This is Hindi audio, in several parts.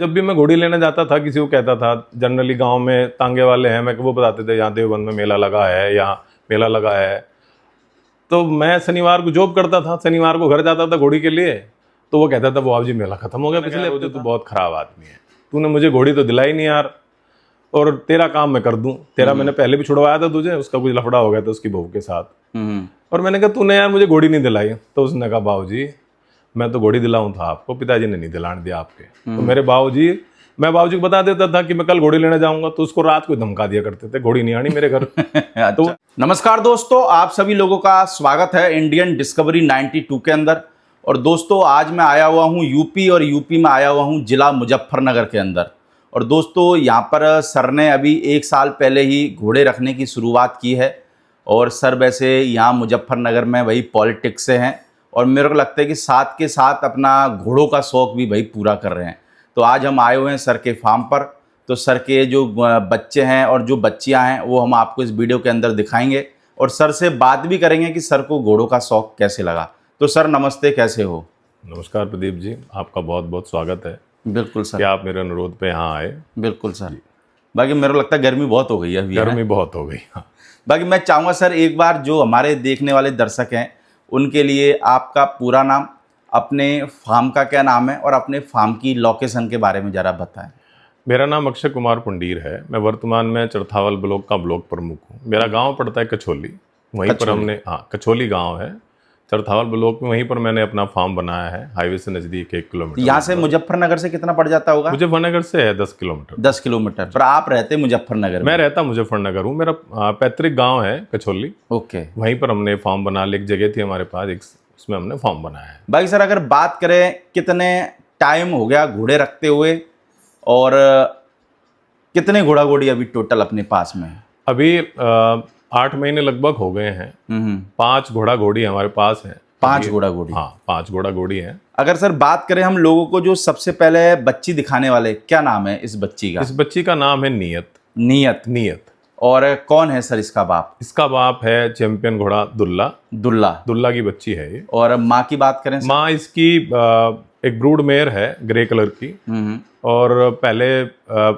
जब भी मैं घोड़ी लेने जाता था किसी को कहता था, जनरली गांव में तांगे वाले हैं, मैं वो बताते थे यहाँ देवबंद में मेला लगा है, यहाँ मेला लगा है। तो मैं शनिवार को जॉब करता था, शनिवार को घर जाता था घोड़ी के लिए, तो वो कहता था वो आप जी मेला खत्म हो गया पिछले हफ्ते, तो बहुत खराब आदमी है, तूने मुझे घोड़ी तो दिलाई नहीं यार, और तेरा काम मैं कर दूं, तेरा मैंने पहले भी छुड़वाया था तुझे, उसका कुछ लफड़ा हो गया था उसकी बहू के साथ। और मैंने कहा तूने यार मुझे घोड़ी नहीं दिलाई। तो उसने कहा बाबूजी मैं तो घोड़ी दिलाऊं था आपको, पिताजी ने नहीं दिलाने दिया आपके। तो मेरे बाबूजी, मैं बाबूजी को बता देता था कि मैं कल घोड़ी लेने जाऊंगा, तो उसको रात को धमका दिया करते थे, घोड़ी नहीं आनी मेरे घर। अच्छा। तो नमस्कार दोस्तों, आप सभी लोगों का स्वागत है इंडियन डिस्कवरी 92 के अंदर। और दोस्तों आज मैं आया हुआ हूं यूपी, और यूपी में आया हुआ हूं जिला मुजफ्फरनगर के अंदर। और दोस्तों यहाँ पर सर ने अभी 1 साल पहले ही घोड़े रखने की शुरुआत की है। और सर वैसे यहाँ मुजफ्फरनगर में वही पॉलिटिक्स से हैं, और मेरे को लगता है कि साथ के साथ अपना घोड़ों का शौक़ भी भाई पूरा कर रहे हैं। तो आज हम आए हुए हैं सर के फार्म पर। तो सर के जो बच्चे हैं और जो बच्चियां हैं वो हम आपको इस वीडियो के अंदर दिखाएंगे, और सर से बात भी करेंगे कि सर को घोड़ों का शौक़ कैसे लगा। तो सर नमस्ते, कैसे हो? नमस्कार प्रदीप जी, आपका बहुत बहुत स्वागत है। बिल्कुल सर, कि आप मेरे अनुरोध पे यहाँ आए। बिल्कुल सर। बाकी मेरे को लगता है गर्मी बहुत हो गई है अभी। गर्मी बहुत हो गई। हाँ। बाकी मैं चाहूँगा सर एक बार जो हमारे देखने वाले दर्शक हैं उनके लिए आपका पूरा नाम, अपने फार्म का क्या नाम है, और अपने फार्म की लोकेशन के बारे में ज़रा बताएं। मेरा नाम अक्षय कुमार पुंडीर है। मैं वर्तमान में चरथावल ब्लॉक का ब्लॉक प्रमुख हूँ। मेरा गांव पड़ता है कचौली, वहीं पर हमने, हाँ कचौली गांव है चरथावल ब्लॉक में, वहीं पर मैंने अपना फार्म बनाया है, हाईवे से नज़दीक 1 किलोमीटर। यहाँ से मुजफ्फरनगर से कितना पड़ जाता होगा? मुजफ्फरनगर से है 10 किलोमीटर। 10 किलोमीटर। पर आप रहते मुजफ्फरनगर में? मैं रहता मुजफ्फरनगर हूँ, मेरा पैतृक गाँव है कचौली। ओके। वहीं पर हमने फार्म बना लिया, एक जगह थी हमारे पास, एक उसमें हमने फार्म बनाया है। भाई सर अगर बात करें कितने टाइम हो गया घोड़े रखते हुए, और कितने घोड़ा घोड़ी अभी टोटल अपने पास में है? अभी 8 महीने लगभग हो गए हैं। 5 घोड़ा घोड़ी हमारे पास है। 5 घोड़ा घोड़ी? हाँ 5 घोड़ा घोड़ी है। अगर सर बात करें हम लोगों को जो सबसे पहले बच्ची दिखाने वाले, क्या नाम है इस बच्ची का? इस बच्ची का नाम है नियत। नियत? नियत। और कौन है सर इसका बाप? इसका बाप है चैंपियन घोड़ा दुल्ला। दुल्ला? दुल्ला की बच्ची है ये। और माँ की बात करें? माँ इसकी एक ब्रूड मेयर है ग्रे कलर की। और पहले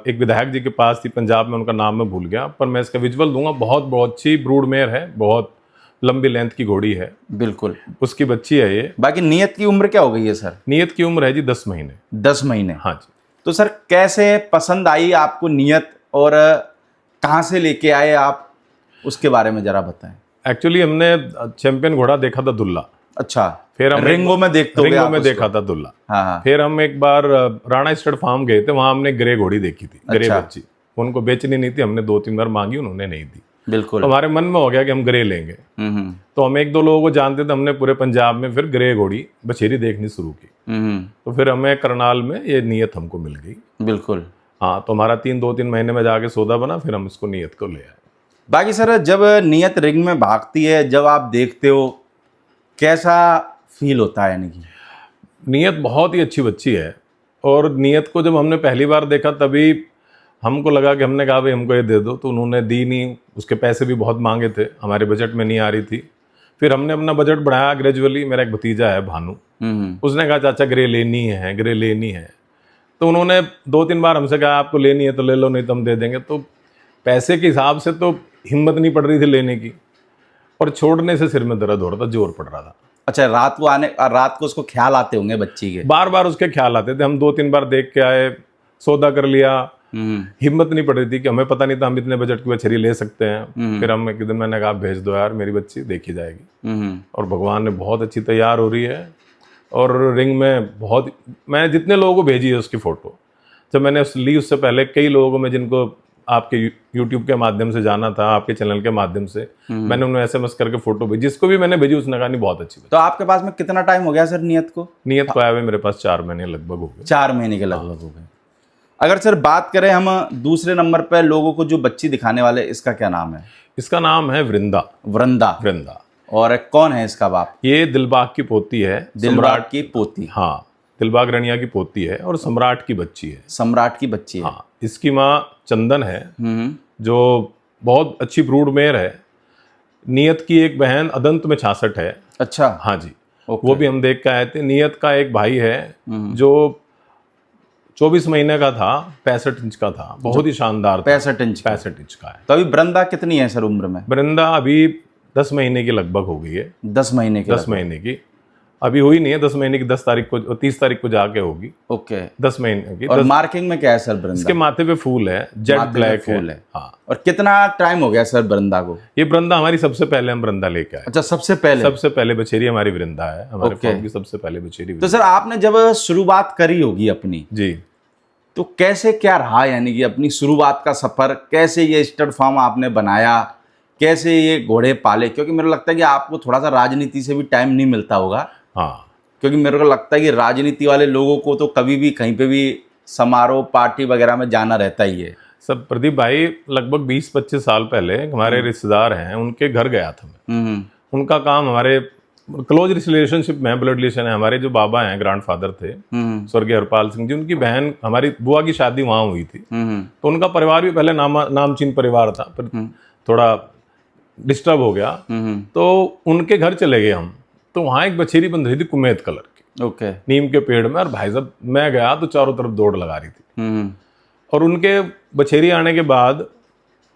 एक विधायक जी के पास थी पंजाब में, उनका नाम मैं भूल गया, पर मैं इसका विजुअल दूंगा। बहुत बहुत अच्छी ब्रूड मेयर है, बहुत लंबी लेंथ की घोड़ी है। बिल्कुल, उसकी बच्ची है ये। बाकी नियत की उम्र क्या हो गई है सर? नियत की उम्र है जी 10 महीने। 10 महीने? हाँ जी। तो सर कैसे पसंद आई आपको नियत, और कहाँ से लेके आए आप, उसके बारे में जरा बताएं। एक्चुअली हमने चैंपियन घोड़ा देखा था दुल्ला। अच्छा। फिर हम रिंगो में रिंगो में देखा था दुल्ला। हाँ। फिर हम एक बार राणा स्टड फार्म गए थे, वहां हमने ग्रे घोड़ी देखी थी। ग्रे बच्ची उनको बेचनी नहीं थी, हमने 2-3 बार मांगी, उन्होंने नहीं दी। बिल्कुल। तो हमारे मन में हो गया कि हम ग्रे लेंगे। तो हम 1-2 लोगों को जानते थे, हमने पूरे पंजाब में फिर ग्रे घोड़ी बछेरी देखनी शुरू की। तो फिर हमें करनाल में ये नियत हमको मिल गई। बिल्कुल। हाँ, तो हमारा 2-3 महीने में जाके सौदा बना, फिर हम इसको नियत को ले आए। बाकी सर जब नियत रिंग में भागती है, जब आप देखते हो कैसा फील होता है? यानी कि नियत बहुत ही अच्छी बच्ची है, और नियत को जब हमने पहली बार देखा तभी हमको लगा कि, हमने कहा भाई हमको ये दे दो, तो उन्होंने दी नहीं। उसके पैसे भी बहुत मांगे थे, हमारे बजट में नहीं आ रही थी। फिर हमने अपना बजट बढ़ाया ग्रेजुअली। मेरा एक भतीजा है भानु, उसने कहा चाचा ग्रे लेनी है, ग्रे लेनी है। तो उन्होंने 2-3 बार हमसे कहा आपको लेनी है तो ले लो, नहीं तो हम दे देंगे। तो पैसे के हिसाब से तो हिम्मत नहीं पड़ रही थी लेने की, और छोड़ने से सिर में दर्द हो रहा था, जोर पड़ रहा था। अच्छा, रात को उसको ख्याल आते होंगे बच्ची के? बार बार उसके ख्याल आते थे। हम 2-3 बार देख के आए, सौदा कर लिया, हिम्मत नहीं पड़ रही थी, कि हमें पता नहीं था हम इतने बजट की बछेरी ले सकते हैं। फिर हम एक दिन मैंने कहा भेज दो यार, मेरी बच्ची देखी जाएगी। और भगवान ने बहुत अच्छी तैयार हो रही है, और रिंग में बहुत, मैंने जितने लोगों को भेजी है उसकी फ़ोटो, जब मैंने ली उससे पहले कई लोगों को, मैं जिनको आपके YouTube के माध्यम से जाना था, आपके चैनल के माध्यम से, मैंने उन्हें SMS करके फोटो भेजी। जिसको भी मैंने भेजी उसने कहा नहीं बहुत अच्छी। तो आपके पास में कितना टाइम हो गया सर नियत को? नियत को आए हुए मेरे पास 4 महीने लगभग हो गए। 4 महीने के लगभग हो गए। अगर सर बात करें हम दूसरे नंबर पर लोगों को जो बच्ची दिखाने वाले, इसका क्या नाम है? इसका नाम है वृंदा। वृंदा? वृंदा। और कौन है इसका बाप? ये दिलबाग की पोती है। दिलबाग की पोती? हाँ, दिलबाग रनिया की पोती है, और सम्राट की बच्ची है। सम्राट की बच्ची है। हाँ, इसकी माँ चंदन है, जो बहुत अच्छी ब्रूड मेयर है। नियत की एक बहन अदंत में 66 है। अच्छा। हाँ जी, वो भी हम देख के आए थे। नियत का एक भाई है जो 24 महीने का था, 65 इंच का था, बहुत ही शानदार था। 65 इंच का। 65 इंच का है। तो अभी वृंदा कितनी है सर उम्र में? वृंदा अभी 10 महीने की लगभग हो गई है। 10 महीने की 10 महीने की अभी हुई नहीं है। 10 महीने की 10 तारीख को, 30 तारीख को जाके होगी। ओके। 10 महीने की। और मार्किंग में क्या है सर वृंदा? इसके माथे पे फूल है, जेट माथे पे ब्लैक फूल है। हाँ। और कितना टाइम हो गया सर वृंदा को? ये वृंदा हमारी सबसे पहले हम वृंदा लेके आए। अच्छा, सबसे पहले? सबसे पहले बछेरी हमारी वृंदा है, हमारे ओके। फॉर्म की सबसे पहले बछेरी तो सर आपने जब शुरुआत करी होगी अपनी, जी। तो कैसे क्या रहा, यानी कि अपनी शुरुआत का सफर कैसे, ये स्टड फार्म आपने बनाया, कैसे ये घोड़े पाले? क्योंकि मेरे को लगता है कि आपको थोड़ा सा राजनीति से भी टाइम नहीं मिलता होगा। हाँ, क्योंकि मेरे को लगता है कि राजनीति वाले लोगों को तो कभी भी कहीं पे भी समारोह पार्टी वगैरह में जाना रहता ही है। सब प्रदीप भाई लगभग 20-25 साल पहले हमारे रिश्तेदार हैं, उनके घर गया था मैं। उनका काम, हमारे क्लोज रिलेशनशिप में, ब्लड रिलेशन है। हमारे जो बाबा हैं, ग्रैंडफादर थे स्वर्गीय हरपाल सिंह जी, उनकी बहन, हमारी बुआ की शादी वहाँ हुई थी। तो उनका परिवार भी पहले नामचीन परिवार था, पर थोड़ा डिस्टर्ब हो गया, तो उनके घर चले गए हम। तो वहाँ एक बछेरी बंध रही थी कुमेद कलर की, ओके। नीम के पेड़ में। और भाई साहब मैं गया तो चारों तरफ दौड़ लगा रही थी। और उनके बछेरी आने के बाद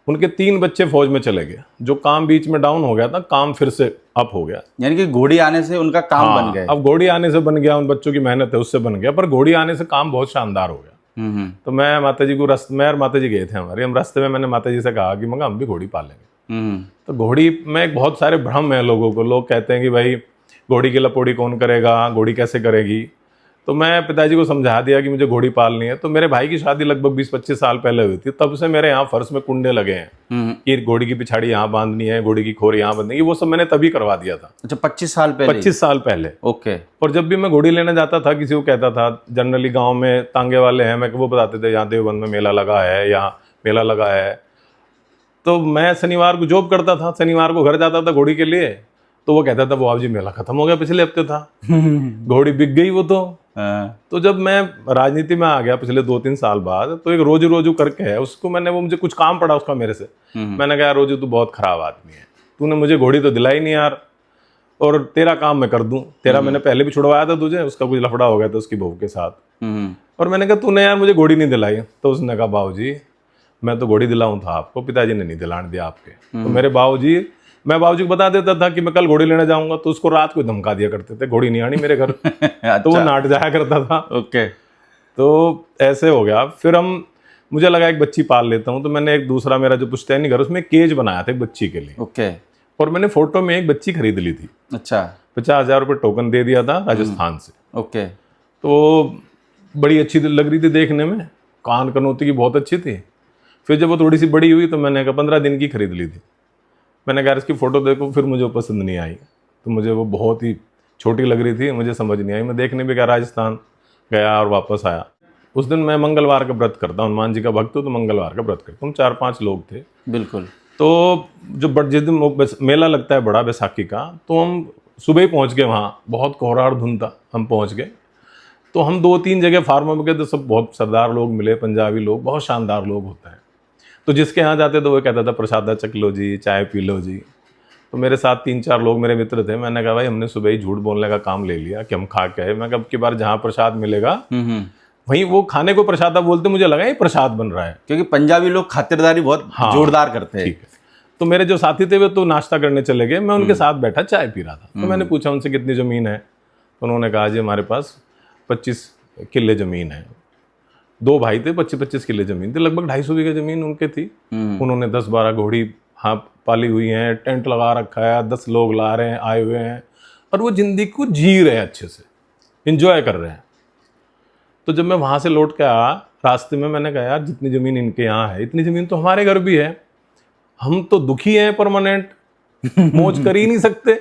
उनके 3 बच्चे फौज में चले गए। जो काम बीच में डाउन हो गया था, काम फिर से अप हो गया। यानी कि घोड़ी आने से उनका काम बन गया। अब घोड़ी आने से बन गया, उन बच्चों की मेहनत है उससे बन गया, पर घोड़ी आने से काम बहुत शानदार हो गया। तो मैं माता जी को मैं और माता जी गए थे हमारे, हम रास्ते में मैंने माता जी से कहा कि मगर हम भी घोड़ी पालेंगे। तो घोड़ी में बहुत सारे भ्रम है लोगों को। लोग कहते हैं कि भाई घोड़ी की लपोड़ी कौन करेगा, घोड़ी कैसे करेगी। तो मैं पिताजी को समझा दिया कि मुझे घोड़ी पालनी है। तो मेरे भाई की शादी लगभग 20-25 साल पहले हुई थी, तब से मेरे यहाँ फर्श में कुंडे लगे हैं कि घोड़ी की पिछाड़ी यहाँ बांधनी है, घोड़ी की खोर यहाँ बांधनी है। वो सब मैंने तभी करवा दिया था। अच्छा, 25 साल पहले? 25 साल पहले। ओके। और जब भी मैं घोड़ी लेने जाता था, किसी को कहता था, जनरली गाँव में तांगे वाले हैं, मैं वो बताते थे यहाँ देवबंद में मेला लगा है, यहाँ मेला लगा है। तो मैं शनिवार को जॉब करता था, शनिवार को घर जाता था घोड़ी के लिए, तो वो कहता था वो आप जी मेला खत्म हो गया, पिछले हफ्ते था। घोड़ी बिक गई वो तो जब मैं राजनीति में आ गया पिछले 2-3 साल बाद, तो एक रोजू रोजू करके है उसको, मैंने, वो मुझे कुछ काम पड़ा उसका मेरे से। मैंने कहा रोजू तू बहुत खराब आदमी है, तूने मुझे घोड़ी तो दिलाई नहीं यार, और तेरा काम मैं कर दूं। तेरा मैंने पहले भी छुड़वाया था तुझे, उसका कुछ लफड़ा हो गया था उसकी बहू के साथ। और मैंने कहा तूने यार मुझे घोड़ी नहीं दिलाई। तो उसने कहा बाबूजी मैं तो घोड़ी दिलाऊं था आपको, पिताजी ने नहीं दिलाने दिया आपके। तो मेरे बाबूजी, मैं बाबूजी को बता देता था कि मैं कल घोड़ी लेने जाऊंगा, तो उसको रात को धमका दिया करते थे, घोड़ी नहीं आनी मेरे घर। तो वो नाट जाया करता था। ओके। तो ऐसे हो गया। फिर मुझे लगा एक बच्ची पाल लेता हूँ, तो मैंने एक दूसरा मेरा जो पुश्तैनी घर, उसमें केज बनाया था एक बच्ची के लिए। ओके। और मैंने फोटो में एक बच्ची खरीद ली थी। अच्छा। 50,000 रुपये टोकन दे दिया था राजस्थान से। ओके। तो बड़ी अच्छी लग रही थी देखने में, कान कनौती की बहुत अच्छी थी। फिर जब वो थोड़ी सी बड़ी हुई तो मैंने कहा 15 दिन की खरीद ली थी। मैंने कहा इसकी फ़ोटो देखो, फिर मुझे वो पसंद नहीं आई। तो मुझे वो बहुत ही छोटी लग रही थी, मुझे समझ नहीं आई। मैं देखने भी गया, राजस्थान गया और वापस आया। उस दिन मैं मंगलवार का व्रत करता हूँ, हनुमान जी का भक्त हूँ, तो मंगलवार का व्रत करता हूँ। 4-5 लोग थे। बिल्कुल। तो जिस दिन मेला लगता है बड़ा बैसाखी का, तो हम सुबह ही पहुँच गए वहाँ। बहुत कोहरा और धुंध था, हम पहुँच गए। तो हम 2-3 जगह फार्म में गए, तो सब बहुत सरदार लोग मिले, पंजाबी लोग, बहुत शानदार लोग होते हैं। तो जिसके यहाँ जाते तो वो कहता था प्रसादा चख लो जी, चाय पी लो जी। तो मेरे साथ 3-4 लोग मेरे मित्र थे। मैंने कहा भाई हमने सुबह ही झूठ बोलने का काम ले लिया कि हम खा के आए। मैं कहा अब की बार जहाँ प्रसाद मिलेगा वहीं वो खाने को प्रसादा बोलते, मुझे लगा ये प्रसाद बन रहा है, क्योंकि पंजाबी लोग खातिरदारी बहुत जोरदार करते हैं। ठीक है। तो मेरे जो साथी थे वे तो नाश्ता करने चले गए, मैं उनके साथ बैठा चाय पी रहा था। तो मैंने पूछा उनसे कितनी ज़मीन है, तो उन्होंने कहा जी हमारे पास 25 किले ज़मीन है। 2 भाई थे, 25-25 किले ज़मीन थी, लगभग 250 बीघे ज़मीन उनके थी। उन्होंने 10-12 घोड़ी पाली हुई हैं, टेंट लगा रखा है, 10 लोग ला रहे हैं, आए हुए हैं, और वो ज़िंदगी को जी रहे हैं, अच्छे से इंजॉय कर रहे हैं। तो जब मैं वहाँ से लौट के आया, रास्ते में मैंने कहा यार जितनी ज़मीन इनके यहाँ है, इतनी ज़मीन तो हमारे घर भी है, हम तो दुखी हैं परमानेंट, मौज कर ही नहीं सकते।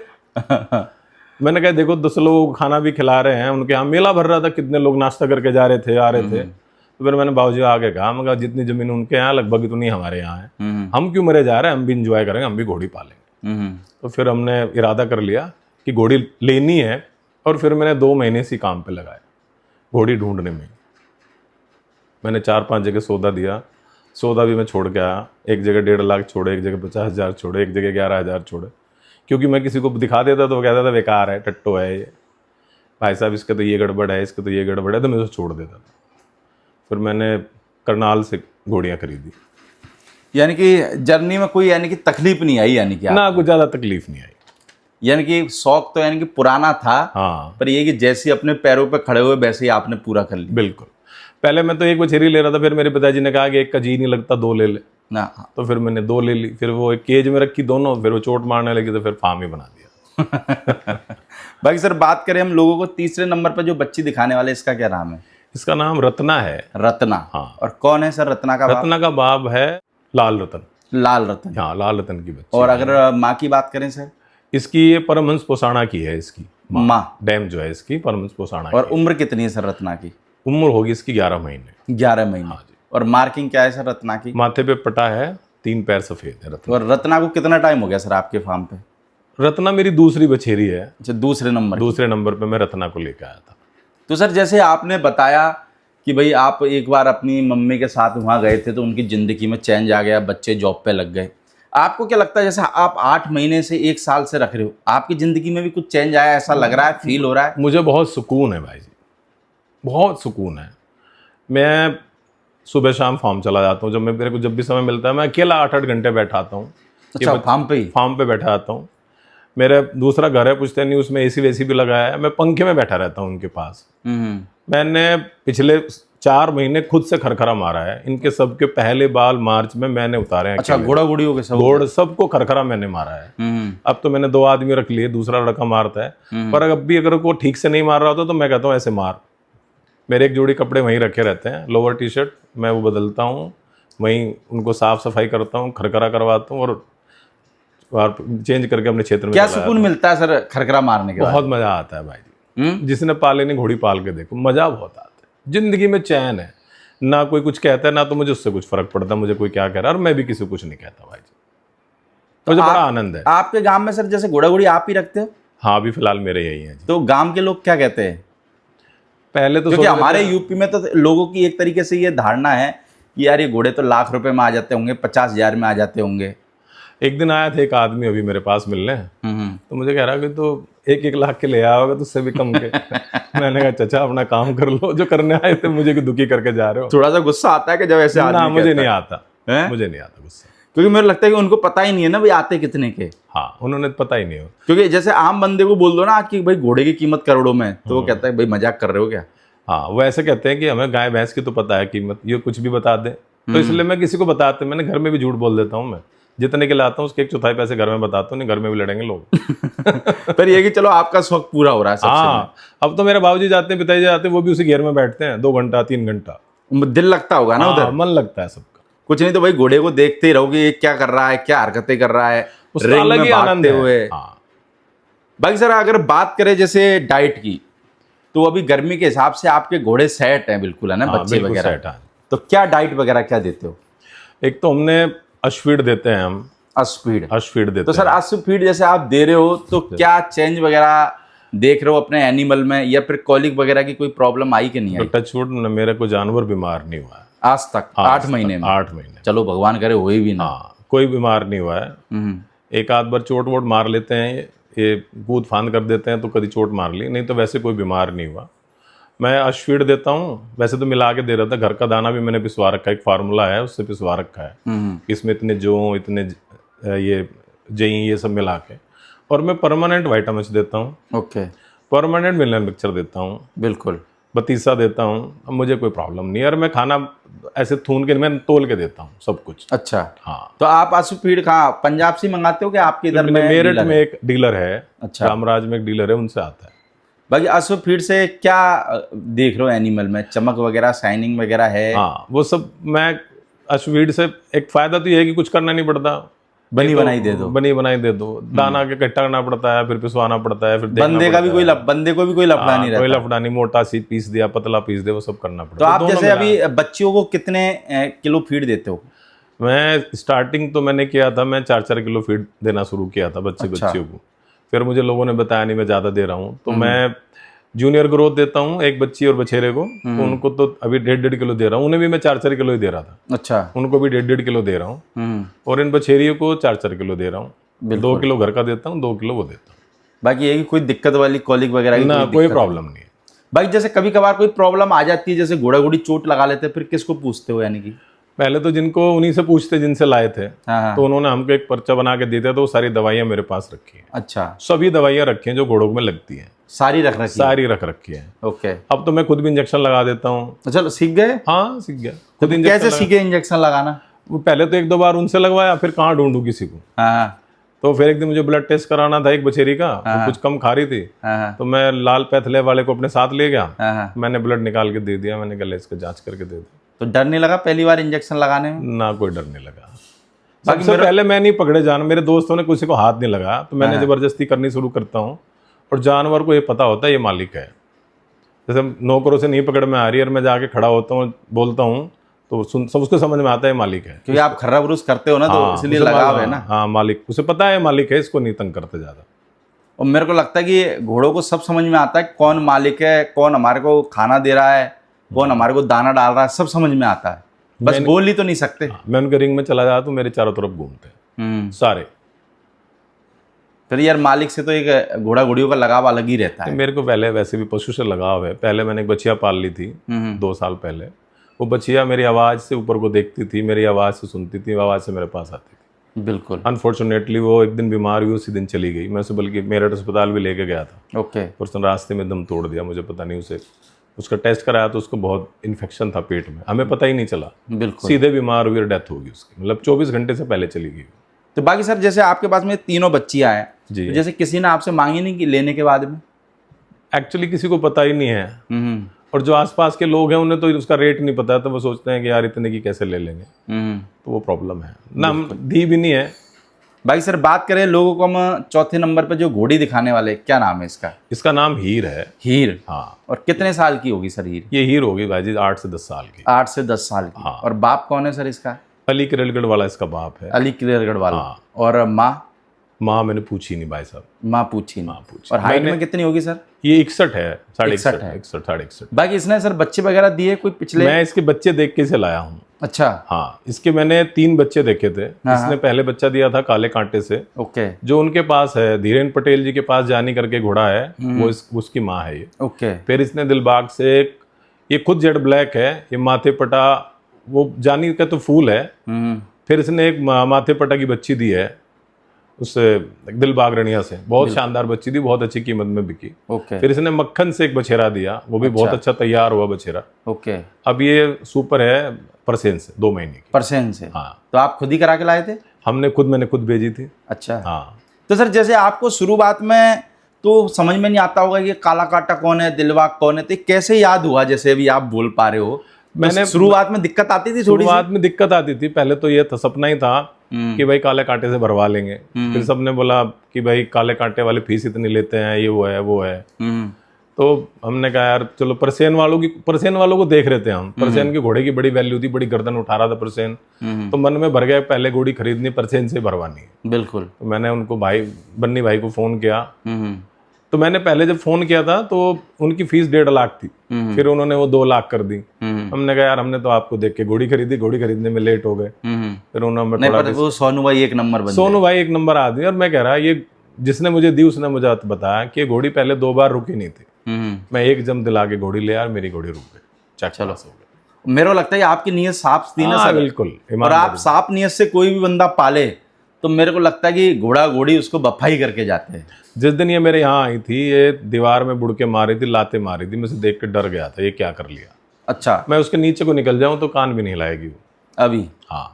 मैंने कहा देखो 10 लोगों को खाना भी खिला रहे हैं, उनके यहाँ मेला भर रहा था, कितने लोग नाश्ता करके जा रहे थे, आ रहे थे। तो फिर मैंने बाबूजी आगे कहा, मैं कहा जितनी ज़मीन उनके यहाँ लगभग इतनी हमारे यहाँ है, हम क्यों मरे जा रहे हैं, हम भी इंजॉय करेंगे, हम भी घोड़ी पालेंगे। तो फिर हमने इरादा कर लिया कि घोड़ी लेनी है, और फिर मैंने 2 महीने से काम पे लगाया घोड़ी ढूंढने में। मैंने 4-5 जगह सौदा दिया, सौदा भी मैं छोड़ के आया। एक जगह 1.5 लाख छोड़े, एक जगह 50,000 छोड़े, एक जगह 11,000 छोड़े, क्योंकि मैं किसी को दिखा देता तो वो कहता था बेकार है, टट्टो है ये, भाई साहब इसका तो ये गड़बड़ है, इसका तो ये गड़बड़ है, तो मैं उसको छोड़ देता था। फिर मैंने करनाल से घोड़ियाँ खरीदी। यानी कि जर्नी में कोई यानी कि तकलीफ नहीं आई, यानी कि ना कुछ ज़्यादा तकलीफ नहीं आई। यानी कि शौक तो यानी कि पुराना था, हाँ पर ये कि जैसे अपने पैरों पे खड़े हुए वैसे ही आपने पूरा कर लिया। बिल्कुल। पहले मैं तो एक बछेरी ले रहा था, फिर मेरे पिताजी ने कहा कि एक का जी नहीं लगता, 2 ले ले। ना तो फिर मैंने 2 ले ली, फिर वो एक केज में रखी दोनों, फिर वो चोट मारने लगी तो फिर फार्म ही बना दिया। बाकी सर बात करें हम लोगों को, तीसरे नंबर पर जो बच्ची दिखाने वाले, इसका क्या नाम है? इसका नाम रत्ना है। रत्ना। हाँ। और कौन है सर रत्ना का बाप? रत्ना का बाप है लाल रतन। लाल रतन। हाँ, लाल रतन की बच्ची। और अगर माँ की बात करें सर? इसकी ये परमहंस पोसाणा की है, इसकी माँ। डैम जो है इसकी परमहंस पोसाणा और की। उम्र कितनी है सर रत्ना की? उम्र होगी इसकी 11 महीने। 11 महीने। हाँ जी। और मार्किंग क्या है सर रत्ना की? माथे पे पटा है, 3 पैर सफेद है रत्ना। और रत्ना को कितना टाइम हो गया सर आपके फार्म पे? रत्ना मेरी दूसरी बछेरी है। अच्छा, दूसरे नंबर। दूसरे नंबर पे मैं रत्ना को लेकर आया था। तो सर जैसे आपने बताया कि भाई आप एक बार अपनी मम्मी के साथ वहाँ गए थे तो उनकी ज़िंदगी में चेंज आ गया, बच्चे जॉब पे लग गए, आपको क्या लगता है जैसे आप 8 महीने से 1 साल से रख रहे हो, आपकी ज़िंदगी में भी कुछ चेंज आया, ऐसा लग रहा है, फील हो रहा है? मुझे बहुत सुकून है भाई जी, बहुत सुकून है। मैं सुबह शाम फार्म चला जाता हूँ, मेरे को जब भी समय मिलता है मैं अकेला 8-8 घंटे बैठा आता हूँ। अच्छा, फार्म पे ही? फार्म पे बैठा आता हूँ। मेरा दूसरा घर है पुश्तैनी, उसमें एसी वेसी भी लगाया है, मैं पंखे में बैठा रहता हूँ उनके पास। मैंने पिछले 4 महीने खुद से खरखरा मारा है। इनके सबके पहले बाल मार्च में मैंने उतारे हैं। अच्छा, घोड़ा घोड़ियों के सब? घोड़ सबको खरखरा मैंने मारा है। अब तो मैंने 2 आदमी रख लिए, दूसरा लड़का मारता है। पर अब भी अगर को ठीक से नहीं मार रहा होता तो मैं कहता हूँ ऐसे मार। मेरे एक जोड़ी कपड़े वहीं रखे रहते हैं, लोअर टी शर्ट, मैं वो बदलता हूँ, वहीं उनको साफ सफाई करता हूँ, खरखरा करवाता हूँ और चेंज करके अपने क्षेत्र में। क्या सुकून मिलता है सर खरखरा मारने के बाद? बहुत मजा आता है भाई जी। जिसने पाले नहीं घोड़ी पाल के देखो, मजा बहुत आता है। जिंदगी में चैन है, ना कोई कुछ कहता है ना तो मुझे उससे कुछ फर्क पड़ता है, मुझे कोई क्या कह रहा है, और मैं भी किसी को कुछ नहीं कहता भाई जी। मुझे बड़ा आनंद है। आपके गांव में सर जैसे घोड़ा घोड़ी आप ही रखते हो? हाँ, अभी फिलहाल मेरे यही है जी। तो गांव के लोग क्या कहते हैं? पहले तो क्योंकि हमारे यूपी में तो लोगों की एक तरीके से ये धारणा है कि यार ये घोड़े तो लाख रुपए में आ जाते होंगे, 50,000 में आ जाते होंगे। एक दिन आया था एक आदमी अभी मेरे पास मिलने, तो मुझे कह रहा कि तो 1-1 लाख के ले आया होगा, तो उससे भी कम के। मैंने कहा चाचा अपना काम कर लो, जो करने आए थे मुझे क्यों दुखी करके जा रहे हो। थोड़ा सा गुस्सा आता है कि जब ऐसे आदमी ना, मुझे कहता नहीं है। आता हैं? मुझे नहीं आता गुस्सा। क्योंकि मुझे लगता है कि उनको पता ही नहीं है ना भाई आते कितने के। हाँ, उन्होंने पता ही नहीं हो। क्योंकि जैसे आम बंदे को बोल दो ना कि भाई घोड़े की कीमत करोड़ों में, तो वो कहता है भाई मजाक कर रहे हो क्या? हाँ, वो ऐसे कहते हैं कि हमें गाय भैंस की तो पता है कीमत, ये कुछ भी बता दे, तो इसलिए मैं किसी को बताते, मैंने घर में भी झूठ बोल देता हूँ। मैं जितने के लाता हूँ उसके 1/4 पैसे घर में बताता हूँ, नहीं घर में भी लड़ेंगे लोग। पर ये कि चलो आपका शौक पूरा हो रहा है सबसे। हाँ, अब तो मेरे बाबूजी जाते हैं, पिताजी जाते हैं, वो भी उसी घेर में बैठते हैं 2 घंटा 3 घंटा। दिल लगता होगा ना उधर? मन लगता है सबका। कुछ नहीं तो भाई घोड़े को देखते ही रहोगे ये क्या कर रहा है, क्या हरकतें कर रहा है, उसका रिंग अलग में ही आनंद भागते है। हुए। हाँ। बाकी सर अगर बात करें जैसे डाइट की, तो अभी गर्मी के हिसाब से आपके घोड़े सेट हैं बिल्कुल, है ना? हाँ, बच्चे बिल्कुल वगैरह। सेट है। तो क्या डाइट वगैरह क्या देते हो? एक तो हमने अश्वफीड देते हैं हम। अश्वफीड? अश्वफीड देते तो सर अश्वफीड जैसे आप दे रहे हो तो क्या चेंज वगैरह देख रहे हो अपने एनिमल में, या फिर कॉलिक वगैरह की कोई प्रॉब्लम आई कि नहीं आई? टच वुड, मेरे को जानवर बीमार नहीं हुआ है आज तक? 8 महीने में? 8 महीने। चलो भगवान करे हुई भी ना। हाँ, कोई बीमार नहीं हुआ है। एक आध बार चोट वोट मार लेते हैं, ये कूद फांद कर देते हैं तो कभी चोट मार ली, नहीं तो वैसे कोई बीमार नहीं हुआ। मैं अश्वफीड देता हूँ, वैसे तो मिला के दे रहा था, घर का दाना भी मैंने पिसवा रखा है, एक फार्मूला है उससे पिसवा रखा है। इसमें इतने जो इतने ये जई ये सब मिला के, और मैं परमानेंट वाइटामिन देता हूँ। ओके। परमानेंट मिनरल मिक्सचर देता हूँ, बिल्कुल। बतीसा देता हूँ। अब मुझे कोई प्रॉब्लम नहीं है, और मैं खाना ऐसे थून के, मैं तोल के देता हूँ सब कुछ। अच्छा। हाँ। तो आप अश्वफीड कहाँ पंजाब से मंगाते हो कि आपके इधर में? मेरठ में एक डीलर है। अच्छा। रामराज में एक डीलर है, उनसे आता है। बाकी अश्वफीड से क्या देख रहे हो एनिमल में, चमक वगैरह, शाइनिंग वगैरह है? हाँ, वो सब। मैं अश्वफीड से एक फायदा तो ये है कि कुछ करना नहीं पड़ता, बनी बनाई दे दो। बनी बनाई दे दो। दाना के इकट्ठा करना पड़ता है, फिर पिसवाना पड़ता है, फिर बंदे का भी कोई बंदे को भी कोई लफड़ा नहीं रहता? कोई लफड़ा नहीं, मोटा सी पीस दिया, पतला पीस दिया, वो सब करना तो पड़ता है। आप जैसे अभी बच्चियों को कितने किलो फीड देते हो? मैं स्टार्टिंग तो मैंने किया था, मैं 4-4 किलो फीड देना शुरू किया था बच्चियों को। फिर मुझे लोगों ने बताया नहीं मैं ज़्यादा दे रहा हूँ, तो मैं जूनियर ग्रोथ देता हूँ, एक बच्ची और बछेरे को। तो उनको तो अभी 1.5 किलो दे रहा हूँ, उन्हें भी मैं 4-4 किलो ही दे रहा था। अच्छा। उनको भी 1.5 किलो दे रहा हूँ, और इन बछेरियों को 4-4 किलो दे रहा हूँ। 2 किलो घर का देता हूँ, 2 किलो वो देता हूँ। बाकी ये कोई दिक्कत वाली कॉलिक वगैरह की ना, कोई प्रॉब्लम नहीं है। भाई जैसे कभी कभार कोई प्रॉब्लम आ जाती है, जैसे घोड़ा घोड़ी चोट लगा लेते हैं, फिर किसको पूछते हो यानी कि? पहले तो जिनको उन्हीं से पूछते जिनसे लाए थे, हाँ हाँ। तो उन्होंने हमको एक पर्चा बना के दिया था, तो वो सारी दवाइयाँ मेरे पास रखी हैं। अच्छा, सभी दवाइयाँ रखी हैं जो घोड़ों में लगती हैं, सारी रख रखी है? सारी रख रखी हैं। ओके। अब तो मैं खुद भी इंजेक्शन लगा देता हूँ। तो चलो सीख गए? हाँ, सीख गया तो खुद कैसे इंजेक्शन सीखे इंजेक्शन लगाना? वो पहले तो एक दो बार उनसे लगवाया, फिर कहाँ ढूंढूं किसी को। हाँ हाँ तो फिर एक दिन मुझे ब्लड टेस्ट कराना था एक बछेरी का, वो कुछ कम खा रही थी, हाँ हाँ तो मैं लाल पैथले वाले को अपने साथ ले गया। हाँ हाँ। मैंने ब्लड निकाल के दे दिया, मैंने कहा ले इसका जांच करके दे दो। तो डर नहीं लगा पहली बार इंजेक्शन लगाने में? ना कोई डर नहीं लगा। सबसे पहले मैं नहीं पकड़े जान, मेरे दोस्तों ने किसी को हाथ नहीं लगा, तो मैंने जबरदस्ती करनी शुरू करता हूँ। और जानवर को ये पता होता है ये मालिक है। जैसे नौकरों से नहीं पकड़ में आ रही है और मैं जाके खड़ा होता हूँ, बोलता हूँ, तो सब उसको समझ में आता है मालिक है, क्योंकि आप खर्रा बुरुस करते हो ना, तो इसलिए लगाव है ना। हाँ, मालिक, उसे पता है मालिक है, इसको नहीं तंग करते ज्यादा। और मेरे को लगता है कि घोड़ों को सब समझ में आता है, कौन मालिक है, कौन हमारे को खाना दे रहा है, कौन हमारे को दाना डाल रहा है, सब समझ में आता है। बस बोल ही तो नहीं सकते। मैं उनके रिंग में चला जाता हूँ, मेरे चारों तरफ घूमते हैं सारे। फिर यार मालिक से तो एक घोड़ा घोड़ियों का लगाव अलग ही रहता है। मेरे को पहले वैसे भी पशु से लगाव है। पहले मैंने एक बछिया पाल ली थी 2 साल पहले। वो बछिया मेरी आवाज़ से ऊपर को देखती थी, मेरी आवाज़ से सुनती थी, आवाज़ से मेरे पास आती थी। बिल्कुल। अनफॉर्चुनेटली वो एक दिन बीमार हुई, उसी दिन चली गई। मैं उसे बल्कि मेरठ अस्पताल भी लेके गया था। ओके। और उसने रास्ते में दम तोड़ दिया, मुझे पता नहीं। उसे उसका टेस्ट कराया तो उसको बहुत इन्फेक्शन था पेट में, हमें पता ही नहीं चला। बिल्कुल। सीधे बीमार हुई और डेथ होगी उसकी, मतलब 24 घंटे से पहले चली गई। तो बाकी सर जैसे आपके पास में तीनों बच्चियां हैं, जी। तो जैसे किसी ने आपसे मांगी नहीं कि लेने के बाद में? एक्चुअली किसी को पता ही नहीं है। और जो आसपास के लोग हैं उन्हें तो उसका रेट नहीं पता, तो वो सोचते हैं कि यार इतने की कैसे ले लेंगे। तो वो प्रॉब्लम है ना, हम दी भी नहीं है। भाई सर बात करें लोगों को, हम चौथे नंबर पे जो घोड़ी दिखाने वाले, क्या नाम है इसका? इसका नाम हीर है। हीर? हाँ। और कितने साल की होगी सर हीर? ये हीर होगी भाई जी 8 से 10 साल की। 8 से 10 साल की। हाँ। और बाप कौन है सर इसका? अली किरलगढ़ वाला इसका बाप है। अली किरलगढ़ वाला। हाँ। और माँ? माँ मैंने पूछी नहीं भाई साहब। माँ पूछी नहीं। माँ पूछी। और हाइट में कितनी होगी सर? ये 61 है, 61 है। 61। बाकी इसने सर बच्चे वगैरह दिए कोई पिछले? मैं इसके बच्चे देख के से लाया हूँ। अच्छा। हाँ, इसके मैंने 3 बच्चे देखे थे। इसने पहले बच्चा दिया था काले कांटे से। ओके। जो उनके पास है, धीरेन पटेल जी के पास जानी करके घोड़ा है, वो उसकी माँ है ये। ओके। फिर इसने दिलबाग से एक, ये खुद जेड ब्लैक है, ये माथे पटा, वो जानी का तो फूल है। फिर इसने एक माथे पटा की बच्ची दी है उससे, दिलबाग रनिया से, बहुत शानदार बच्ची थी, बहुत अच्छी कीमत में बिकी। ओके। फिर इसने मक्खन से एक बछेरा दिया, वो भी बहुत अच्छा तैयार हुआ बछेरा। ओके। अब ये सुपर है परसेन से, 2 महीने की। परसेन से? हाँ। तो आप खुद ही करा के लाए थे? मैंने खुद भेजी थी। अच्छा। हाँ। तो सर जैसे आपको शुरुआत में तो समझ में नहीं आता होगा कि काला कांटा कौन है, दिलबाग कौन है, तो कैसे याद हुआ? जैसे अभी आप बोल पा रहे हो, मैंने शुरुआत में दिक्कत आती थी? शुरुआत में दिक्कत आती थी। पहले तो ये सपना ही था कि भाई काले कांटे से भरवा लेंगे। फिर सबने बोला कि भाई काले कांटे वाले फीस इतनी लेते हैं, ये वो है। तो हमने कहा यार चलो परसेन वालों को देख रहे थे हम। परसेन के घोड़े की बड़ी वैल्यू थी, बड़ी गर्दन उठा रहा था परसेन। तो मन में भर गया पहले घोड़ी खरीदनी, परसेन से भरवानी है। बिल्कुल। तो मैंने उनको बन्नी भाई को फोन किया। तो मैंने पहले जब फोन किया था तो उनकी फीस 1.5 लाख थी। फिर उन्होंने वो 2 लाख कर दी। हमने कहा यार हमने तो आपको देख के घोड़ी खरीदी, घोड़ी खरीदने में लेट हो गए। फिर उन्होंने वो सोनू भाई एक नंबर बंदे। सोनू भाई एक नंबर आदमी। और मैं कह रहा ये जिसने मुझे दी उसने मुझे बताया कि घोड़ी पहले 2 बार रुकी नहीं थी। मैं एक जम दिला के घोड़ी ले यार, मेरी घोड़ी रुक गई। चलो हो गया। मेरे को लगता है आपकी नीयत साफ थी ना सर? बिल्कुल। और आप साफ नीयत से कोई भी बंदा पाले तो मेरे को लगता है कि घोड़ा घोड़ी उसको बफाई करके जाते हैं। जिस दिन ये मेरे यहाँ आई थी, ये दीवार में बुड़ के मारी थी, लाते मारी थी, मैं उसे देख के डर गया था ये क्या कर लिया। अच्छा। मैं उसके नीचे को निकल जाऊं तो कान भी नहीं हिलाएगी वो अभी? हाँ।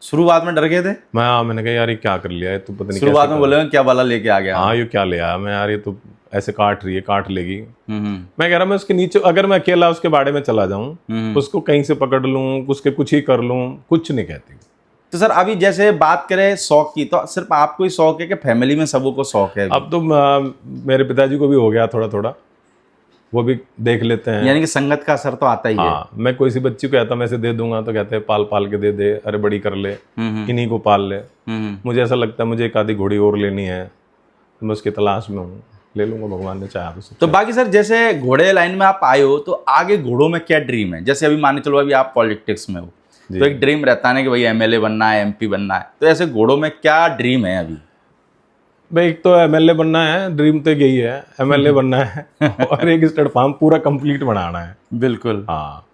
शुरुआत में डर गए थे? मैंने कहा यार ये क्या कर लिया है, तू पता नहीं शुरुआत में बोले क्या वाला लेके आ गया। हाँ, ये क्या ले आया। मैं यार ये तो ऐसे काट रही है, काट लेगी। मैं कह रहा मैं उसके नीचे, अगर मैं अकेला उसके बाड़े में चला जाऊं, उसको कहीं से पकड़ लूं, उसके कुछ ही कर लूं, कुछ नहीं कहती। तो सर अभी जैसे बात करें शौक की, तो सिर्फ आपको ही शौक है कि फैमिली में सबों को शौक है? अब तो मेरे पिताजी को भी हो गया थोड़ा थोड़ा, वो भी देख लेते हैं। यानी कि संगत का असर तो आता ही है। हाँ, मैं कोई सी बच्ची को कहता मैं इसे दे दूंगा तो कहते हैं पाल के दे दे, अरे बड़ी कर ले, इन्हीं को पाल ले। मुझे ऐसा लगता है मुझे एक आधी घोड़ी और लेनी है, तो मैं उसकी तलाश में हूँ, ले लूंगा भगवान ने चाहा तो। बाकी सर जैसे घोड़े लाइन में आप आए हो तो आगे घोड़ों में क्या ड्रीम है? जैसे अभी मान चलो अभी आप पॉलिटिक्स में हो तो एक ड्रीम रहता है ना कि भाई MLA बनना है, MP बनना है, तो ऐसे घोड़ों में क्या ड्रीम है अभी? भाई एक तो एमएलए बनना है, ड्रीम तो यही है, एमएलए बनना है और एक स्टड फार्म पूरा कंप्लीट बनाना है। बिल्कुल। हाँ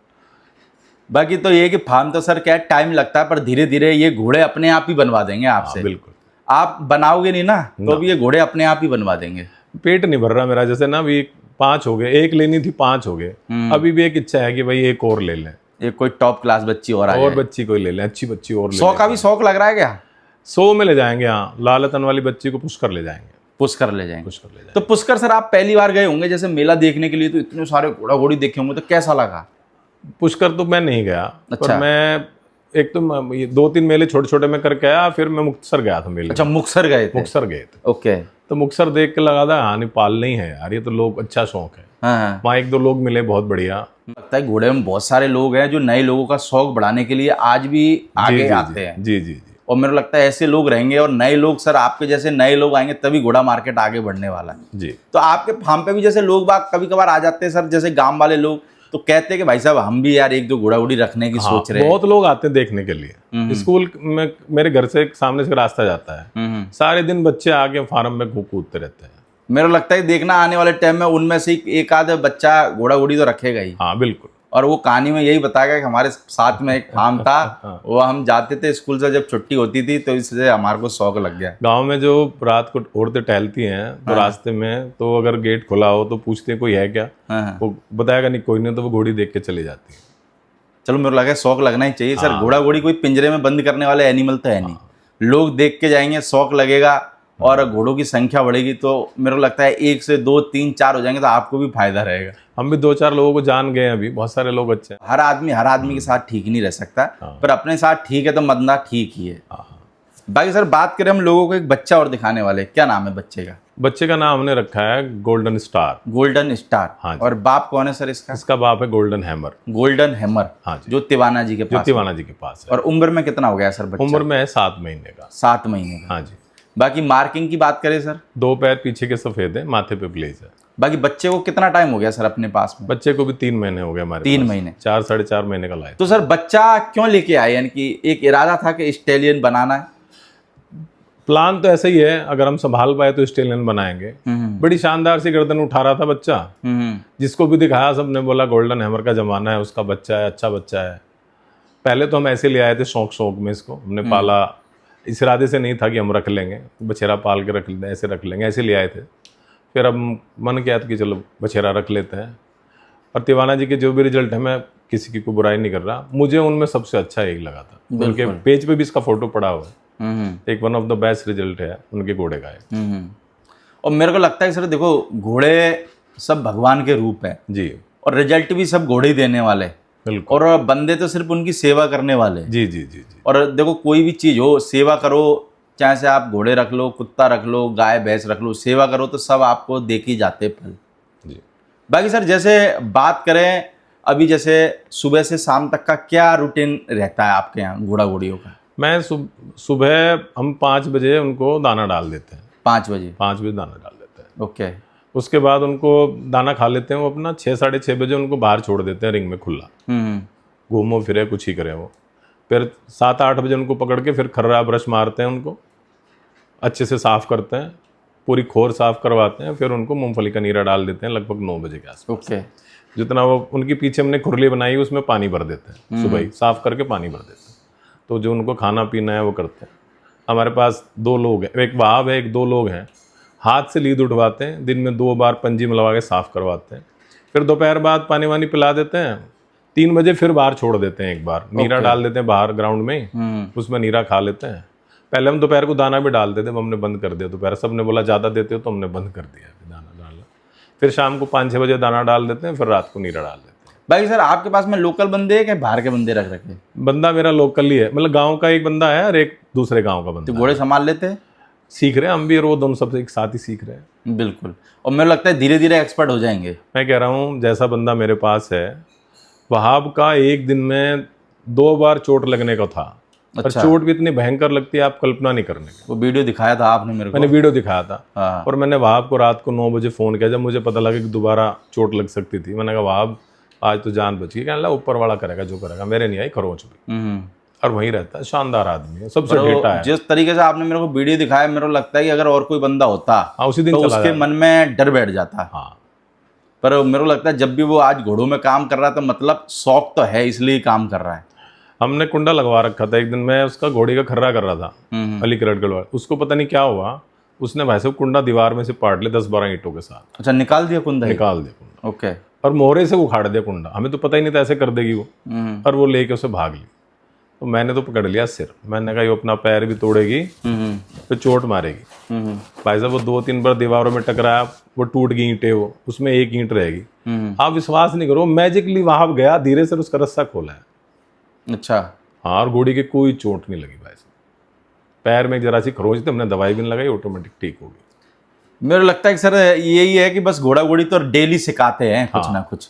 बाकी तो ये कि फार्म तो सर क्या टाइम लगता है, पर धीरे धीरे ये घोड़े अपने आप ही बनवा देंगे आपसे। बिल्कुल। आप बनाओगे नहीं ना, तो भी ये घोड़े अपने आप ही बनवा देंगे। पेट नहीं भर रहा मेरा, जैसे ना अभी 5 हो गए, एक लेनी थी 5 हो गए, अभी भी एक इच्छा है कि भाई एक और ले लें, एक कोई टॉप क्लास बच्ची और आ और जाए। बच्ची कोई ले लें, अच्छी बच्ची और ले 100 लें। का भी शौक लग रहा है क्या? 100 में ले जाएंगे। हाँ, लालतन वाली बच्ची को पुष्कर ले जाएंगे, पुष्कर ले जाएंगे। पुष्कर ले जाएंगे। तो पुष्कर सर आप पहली बार गए होंगे जैसे मेला देखने के लिए, तो इतने सारे घोड़ा घोड़ी देखे होंगे, तो कैसा लगा? पुष्कर तो मैं नहीं गया, अच्छा। पर मैं एक तो ये 2-3 मेले छोटे छोटे में करके आया, फिर मैं मुक्तसर गया था मेले। अच्छा, मुक्तसर गए थे। मुक्तसर गए थे, ओके। तो मुक्तसर देख के लगा था हाँ नहीं पाल नहीं है यार, ये तो लोग अच्छा शौक है। हाँ, वहाँ 1-2 लोग मिले बहुत बढ़िया। लगता है घोड़े में बहुत सारे लोग हैं जो नए लोगों का शौक बढ़ाने के लिए आज भी आगे आते हैं। जी जी जी। और मेरे को लगता है ऐसे लोग रहेंगे और नए लोग, सर आपके जैसे नए लोग आएंगे तभी घोड़ा मार्केट आगे बढ़ने वाला है। जी। तो आपके फार्म पे भी जैसे लोग बाग कभी कभार आ जाते हैं सर, जैसे गांव वाले लोग, तो कहते हैं कि भाई साहब हम भी यार 1-2 घोड़ा घोड़ी रखने की सोच रहे हैं। बहुत लोग आते हैं देखने के लिए। स्कूल में मेरे घर से सामने से रास्ता जाता है, सारे दिन बच्चे आके फार्म में कूदते रहते हैं। मेरे को लगता है देखना आने वाले टाइम में उनमें से एक आध बच्चा घोड़ा घोड़ी तो रखेगा ही। हाँ बिल्कुल। और वो कहानी में यही बताएगा कि हमारे साथ में एक फार्म था, वो हम जाते थे स्कूल से, जब छुट्टी होती थी तो इससे हमारे को शौक लग गया। गांव में जो रात को औरतें टहलती हैं तो रास्ते में, तो अगर गेट खुला हो तो पूछते हैं कोई है क्या, वो बताएगा नहीं कोई नहीं, तो वो घोड़ी देख के चली जाती है। चलो मेरे को लगा शौक लगना ही चाहिए सर। घोड़ा घोड़ी कोई पिंजरे में बंद करने वाले एनिमल तो है नहीं, लोग देख के जाएंगे, शौक लगेगा और घोड़ों की संख्या बढ़ेगी, तो मेरे को लगता है 1 से 2, 3, 4 हो जाएंगे तो आपको भी फायदा रहेगा। हम भी 2-4 लोगों को जान गए हैं, अभी बहुत सारे लोग अच्छे हैं। हर आदमी के साथ ठीक नहीं रह सकता, पर अपने साथ ठीक है तो मरना ठीक ही है। बाकी सर बात करें हम लोगों को एक बच्चा और दिखाने वाले, क्या नाम है बच्चे का? बच्चे का नाम हमने रखा है गोल्डन स्टार। Golden star. हाँ जी। और बाप कौन है सर इसका? इसका बाप है गोल्डन हैमर। Golden hammer. हाँ जी। जो तिवाना जी के जो पास। तिवाना जी के पास है। और उम्र में कितना हो गया सर बच्चा? उम्र में है 7 महीने का। 7 महीने का। हाँ जी। बाकी मार्किंग की बात करें सर? 2 पैर पीछे के सफेद है, माथे पे ब्लेज है। बाकी बच्चे को कितना टाइम हो गया सर अपने पास में? बच्चे को भी 3 महीने हो गए हमारे 3 पास। महीने। 4-4.5 महीने का लाए। तो सर बच्चा क्यों लेके आए, यानी कि एक इरादा था कि स्टेलियन बनाना है? प्लान तो ऐसा ही है, अगर हम संभाल पाए तो स्टेलियन बनाएंगे। बड़ी शानदार सी गर्दन उठा रहा था बच्चा, जिसको भी दिखाया सबने बोला गोल्डन हैमर का जमाना है, उसका बच्चा है, अच्छा बच्चा है। पहले तो हम ऐसे ले आए थे शौक में, इसको हमने पाला, इस इरादे से नहीं था कि हम रख लेंगे, बछेरा पाल के रख लेंगे, ऐसे रख लेंगे, ऐसे ले आए थे। फिर अब मन किया था कि चलो बछेरा रख लेते हैं। और तिवाना जी के जो भी रिजल्ट है, मैं किसी की कोई बुराई नहीं कर रहा, मुझे उनमें सबसे अच्छा एक लगा था। उनके पेज पे भी इसका फोटो पड़ा हुआ है, एक one of the best result है उनके घोड़े का है। और मेरे को लगता है सर देखो, घोड़े सब भगवान के रूप है जी, और रिजल्ट भी सब घोड़े ही देने वाले, बिल्कुल। और बंदे तो सिर्फ उनकी सेवा करने वाले। जी जी जी जी। और देखो कोई भी चीज़ हो, सेवा करो, चाहे से आप घोड़े रख लो, कुत्ता रख लो, गाय भैंस रख लो, सेवा करो तो सब आपको देख ही जाते फल। जी। बाकी सर जैसे बात करें अभी, जैसे सुबह से शाम तक का क्या रूटीन रहता है आपके यहाँ घोड़ा घोड़ियों का? मैं सुबह हम 5 बजे उनको दाना डाल देते हैं। 5 बजे? 5 बजे दाना डाल देते हैं। ओके। उसके बाद उनको दाना खा लेते हैं वो अपना, 6-6:30 बजे उनको बाहर छोड़ देते हैं रिंग में खुला, घूमो फिरे कुछ ही करें वो। फिर 7-8 बजे उनको पकड़ के फिर खर्रा ब्रश मारते हैं, उनको अच्छे से साफ़ करते हैं, पूरी खोर साफ़ करवाते हैं, फिर उनको मूंगफली का नीरा डाल देते हैं लगभग 9 बजे के आसपास। ओके। जितना वो उनके पीछे हमने खुरली बनाई है उसमें पानी भर देते हैं, सुबह ही साफ़ करके पानी भर देते हैं। तो जो उनको खाना पीना है वो करते हैं। हमारे पास 2 लोग हैं, एक वहाब है, 1-2 लोग हैं, हाथ से लीद उठवाते हैं, दिन में 2 बार पंजी मिलवा के साफ़ करवाते हैं। फिर दोपहर बाद पानी वानी पिला देते हैं, 3 बजे फिर बाहर छोड़ देते हैं, एक बार नीरा डाल देते हैं बाहर ग्राउंड में, उसमें नीरा खा लेते हैं। पहले हम दोपहर को दाना भी डालते थे, हमने बंद कर दिया दोपहर, सबने बोला ज़्यादा देते हो तो हमने बंद कर दिया दाना डालना। फिर शाम को 5-6 बजे दाना डाल देते हैं, फिर रात को नीरा डाल देते हैं। भाई सर आपके पास में लोकल बंदे हैं कि बाहर के बंदे रख रखे? बंदा मेरा लोकल ही है, मतलब गाँव का एक बंदा है और एक दूसरे गाँव का बंदा। तो घोड़े संभाल लेते हैं? सीख रहे हैं हम भी, और वो दोनों सब एक साथ ही सीख रहे हैं। बिल्कुल। और मुझे लगता है धीरे धीरे एक्सपर्ट हो जाएंगे। मैं कह रहा हूँ जैसा बंदा मेरे पास है, वहाब का एक दिन में 2 बार चोट लगने का था। और अच्छा। चोट भी इतनी भयंकर लगती है आप कल्पना नहीं करने की। वो वीडियो दिखाया था आपने मेरे को? मैंने वीडियो दिखाया था। हाँ। और मैंने वहाब को रात को 9 बजे फ़ोन किया जब मुझे पता लगा कि दोबारा चोट लग सकती थी। मैंने कहा वहाब आज तो जान बच गई, कहने लगा ऊपर वाला करेगा जो करेगा, मेरे नहीं आई खरोच भी। और वहीं रहता है। शानदार आदमी है, सबसे पर वो ढेटा है। जिस तरीके से आपने मेरे को वीडियो दिखाया, मेरे को लगता है कि अगर और कोई बंदा होता हाँ, उसी दिन तो चला उसके जाता। मन में डर बैठ जाता। हाँ, पर मेरे को लगता है जब भी वो आज घोड़ों में काम कर रहा है तो मतलब शौक तो है, इसलिए ही काम कर रहा है। हमने कुंडा लगवा रखा था। एक दिन मैं उसका घोड़ी का खर्रा कर रहा था, अलीगढ़ गढ़वाल। उसको पता नहीं क्या हुआ, उसने भाई साहब कुंडा दीवार में से पाट लिया 10-12 ईंटों के साथ, अच्छा, निकाल दिया कुंदा ही? निकाल दिया कुंडा, ओके। और मोहरे से उखाड़ दिया कुंडा। हमें तो पता ही नहीं था ऐसे कर देगी वो, और वो लेके उसे भाग ली। तो मैंने तो पकड़ लिया सिर। मैंने कहा ये अपना पैर भी तोड़ेगी, तो चोट मारेगी। भाई साहब वो 2-3 बार दीवारों में टकराया, वो टूट गई ईंटें, वो उसमें एक ईंट रहेगी। आप विश्वास नहीं करो, मैजिकली वहां गया, धीरे से उसका रस्सा खोला है। अच्छा। हाँ, और घोड़ी की कोई चोट नहीं लगी भाई साहब। पैर में जरा सी खरोंच थी, हमने दवाई भी नहीं लगाई, ऑटोमेटिक ठीक हो गई। मेरे को लगता है कि सर यही है कि बस घोड़ा घोड़ी तो डेली सिखाते हैं कुछ ना कुछ।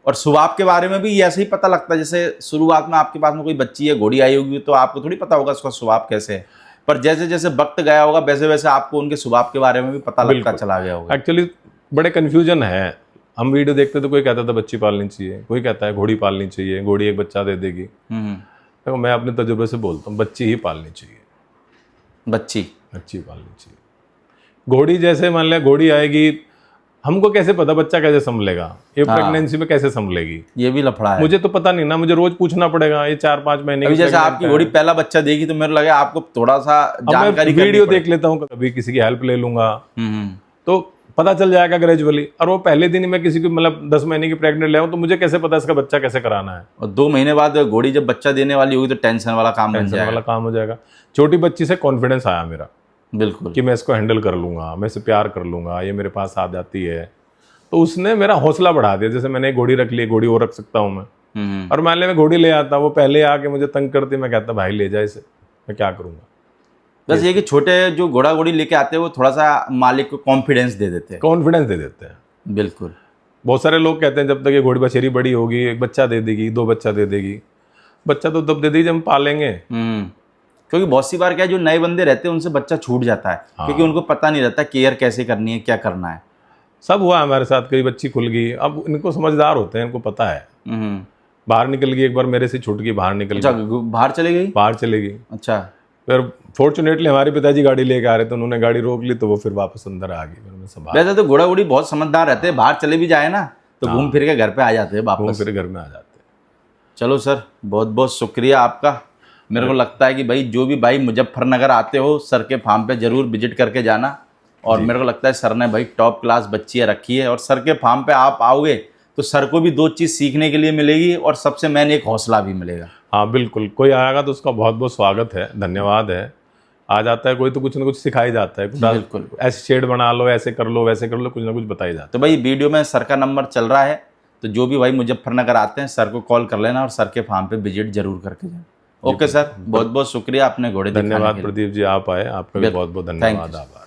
और स्वभाव के बारे में भी ऐसे ही पता लगता है। जैसे शुरुआत में आपके पास में कोई बच्ची है, घोड़ी आई होगी, तो आपको थोड़ी पता होगा उसका स्वभाव कैसे है, पर जैसे जैसे वक्त गया होगा वैसे वैसे आपको उनके स्वभाव के बारे में भी पता लगता चला गया होगा। एक्चुअली बड़े कन्फ्यूजन है। हम वीडियो देखते तो कोई कहता था बच्ची पालनी चाहिए, कोई कहता है घोड़ी पालनी चाहिए, घोड़ी एक बच्चा दे देगी। देखो मैं अपने तजुर्बे से बोलता हूँ, बच्ची ही पालनी चाहिए। बच्ची पालनी चाहिए। घोड़ी जैसे मान लिया घोड़ी आएगी, हमको कैसे पता बच्चा कैसे संभलेगा, ये प्रेगनेंसी में कैसे संभलेगी, ये भी लफड़ा है। मुझे तो पता नहीं ना, मुझे रोज पूछना पड़ेगा। ये 4-5 महीने अभी जैसे आपकी घोड़ी पहला बच्चा देगी तो मेरे लगे आपको थोड़ा सा जानकारी वीडियो देख लेता हूँ, कभी किसी की हेल्प ले लूंगा, तो पता चल जाएगा ग्रेजुअली। और वो पहले दिन ही मैं किसी को मतलब 10 महीने की प्रेग्नेंट ले आऊं, तो मुझे कैसे पता इसका बच्चा कैसे कराना है। और 2 महीने बाद घोड़ी जब बच्चा देने वाली होगी तो टेंशन वाला काम बन टेंशन जाएगा। वाला काम हो जाएगा। छोटी बच्ची से कॉन्फिडेंस आया मेरा बिल्कुल कि मैं इसको हैंडल कर लूंगा, मैं इसे प्यार कर लूंगा, ये मेरे पास आ जाती है। तो उसने मेरा हौसला बढ़ा दिया। जैसे मैंने एक घोड़ी रख ली, घोड़ी और रख सकता हूँ मैं। और मान लिया मैं घोड़ी ले आता, वो पहले आके मुझे तंग करती, मैं कहता भाई ले जाए इसे, मैं क्या करूंगा। बस ये कि छोटे जो घोड़ा घोड़ी लेके आते हैं वो थोड़ा सा मालिक को कॉन्फिडेंस दे देते हैं। कॉन्फिडेंस दे देते हैं। बिल्कुल। बहुत सारे लोग कहते हैं जब तक ये घोड़ी बछेरी बड़ी होगी, एक बच्चा दे देगी, 2 बच्चा दे देगी। बच्चा तो तब दे देगी जब हम पालेंगे। क्योंकि बहुत सी बार क्या है, जो नए बंदे रहते हैं उनसे बच्चा छूट जाता है। क्योंकि उनको पता नहीं रहता केयर कैसे करनी है, क्या करना है। सब हुआ हमारे साथ, कई बच्ची खुल गई। अब इनको समझदार होते हैं, इनको पता है। बाहर निकल गई, एक बार मेरे से छूट गई, बाहर निकल अच्छा, गई, बाहर चले गई। बाहर चले गई। अच्छा। फिर फॉर्चुनेटली हमारे पिताजी गाड़ी लेके आ रहे थे, उन्होंने गाड़ी रोक ली, तो वो फिर वापस अंदर आ गई। फिर मैं संभाल, वैसे तो घोड़ा घोड़ी बहुत समझदार रहते हैं, बाहर चले भी जाए ना तो घूम फिर के घर पे आ जाते हैं घूम वापस। फिर घर में आ जाते हैं। चलो सर, बहुत बहुत शुक्रिया आपका। मेरे को लगता है कि भाई जो भी भाई मुजफ्फरनगर आते हो, सर के फार्म पे जरूर विजिट करके जाना। और मेरे को लगता है सर ने भाई टॉप क्लास बच्चियाँ रखी है। और सर के फार्म पे आप आओगे तो सर को भी 2 चीज़ सीखने के लिए मिलेगी, और सबसे मेन एक हौसला भी मिलेगा। हाँ बिल्कुल, कोई आएगा तो उसका बहुत बहुत स्वागत है, धन्यवाद है। आ जाता है कोई तो कुछ ना कुछ सिखाई जाता है। बिल्कुल। ऐसे शेड बना लो, ऐसे कर लो, वैसे कर लो, कुछ ना कुछ बताई जाता है। तो भाई वीडियो में सर का नंबर चल रहा है, तो जो भी भाई मुजफ्फरनगर आते हैं सर को कॉल कर लेना और सर के फार्म पे विजिट जरूर करके जाए। ओके सर, बहुत बहुत शुक्रिया अपने घोड़े दिखाने के लिए। धन्यवाद प्रदीप जी, आप आए, आपका भी बहुत बहुत धन्यवाद, आभार।